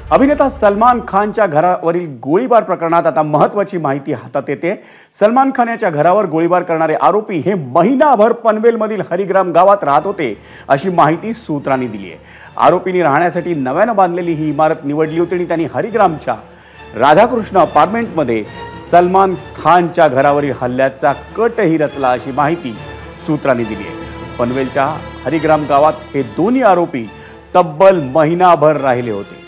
अभिनेता सलमान खानच्या घरावरील गोळीबार प्रकरणात आता महत्त्वाची माहिती हातात येते। सलमान खान याच्या घरावर गोळीबार करणारे आरोपी हे महिनाभर पनवेलमधील हरिग्राम गावात राहत होते अशी माहिती सूत्रांनी दिली आहे। आरोपींनी राहण्यासाठी नव्याने बांधलेली ही इमारत निवडली होती आणि त्यांनी हरिग्रामच्या राधाकृष्ण अपार्टमेंटमध्ये सलमान खानच्या घरावरील हल्ल्याचा कटही रचला अशी माहिती सूत्रांनी दिली आहे। पनवेलच्या हरिग्राम गावात हे दोन्ही आरोपी तब्बल महिनाभर राहिले होते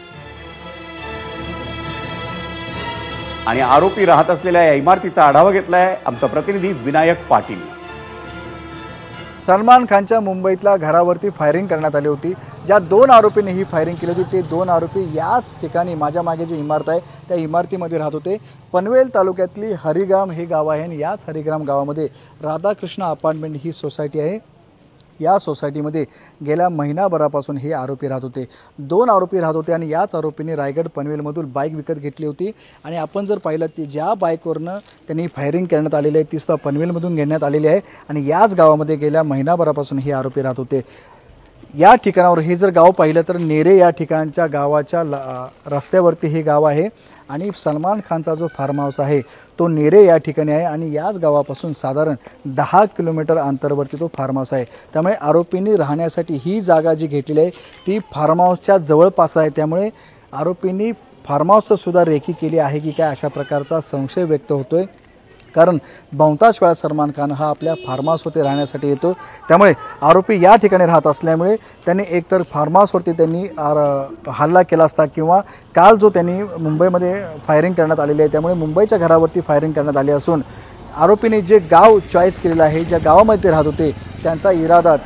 आणि आरोपी राहत असलेल्या या इमारतीचा आढावा घेतलाय आमचा प्रतिनिधी विनायक पाटील। सलमान खानच्या मुंबईतल्या घरावरती फायरिंग करण्यात आली होती। ज्या दोन आरोपींनी ही फायरिंग केली होती ते दोन आरोपी याच ठिकाणी माझ्या मागे जी इमारत आहे त्या इमारतीमध्ये राहत होते। पनवेल तालुक्यातली हरिग्राम हे गाव आहे आणि याच हरिग्राम गावामध्ये राधाकृष्ण अपार्टमेंट ही सोसायटी आहे। या सोसायटीमध्ये गेल्या महिनाभरापासून हे आरोपी राहत होते। दोन आरोपी राहत होते आणि याच आरोपींनी रायगड पनवेलमधून बाईक विकत घेतली होती आणि आपण जर पाहिलं की ज्या बाईकवरनं त्यांनी फायरिंग करण्यात आलेली आहे ती सुद्धा पनवेलमधून घेण्यात आलेली आहे आणि याच गावामध्ये गेल्या महिनाभरापासून हे आरोपी राहत होते। या ठिकाणावर हे जर गाव पाहिलं तर नेरे या ठिकाणच्या गावाच्या रस्त्यावरती हे गाव आहे आणि सलमान खानचा जो फार्म हाऊस आहे तो नेरे या ठिकाणी आहे आणि याच गावापासून साधारण 10 किलोमीटर अंतरावरती तो फार्म हाऊस आहे। त्यामुळे आरोपींनी राहण्यासाठी ही जागा जी घेतलेली आहे ती फार्म हाऊसच्या जवळपास आहे। त्यामुळे आरोपींनी फार्म हाऊसचं सुद्धा रेकी केली आहे की काय अशा प्रकारचा संशय व्यक्त होतोय, कारण बहुतांश वेळा सलमान खान हा आपल्या फार्म हाऊसवरती राहण्यासाठी येतो। त्यामुळे आरोपी या ठिकाणी राहत असल्यामुळे त्यांनी एकतर फार्म हाऊसवरती त्यांनी हल्ला केला असता किंवा काल जो त्यांनी मुंबईमध्ये फायरिंग करण्यात आलेली आहे त्यामुळे मुंबईच्या घरावरती फायरिंग करण्यात आली असून आरोपीने जे गाव चॉईस केलेलं आहे ज्या गावामध्ये राहत होते त्यांचा इरादा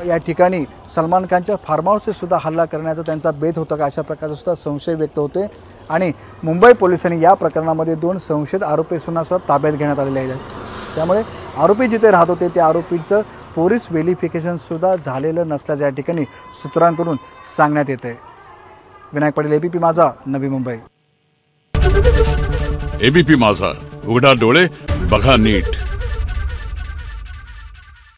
या ठिकाणी सलमान खानच्या फार्म हाऊसवर सुद्धा हल्ला करण्याचा त्यांचा बेत होता का अशा प्रकारचा सुद्धा संशय व्यक्त होते आणि मुंबई पोलिसांनी या प्रकरणामध्ये दोन संशयित आरोपींना सुद्धा ताब्यात घेण्यात आलेले आहेत। त्यामुळे आरोपी जिथे राहत होते त्या आरोपींचं पोलीस व्हेरिफिकेशन सुद्धा झालेलं नसल्याचं या ठिकाणी सूत्रांकडून सांगण्यात येते। विनायक पाटील, एबीपी माझा, नवी मुंबई। एबीपी माझा, उघडा डोळे बघा नीट।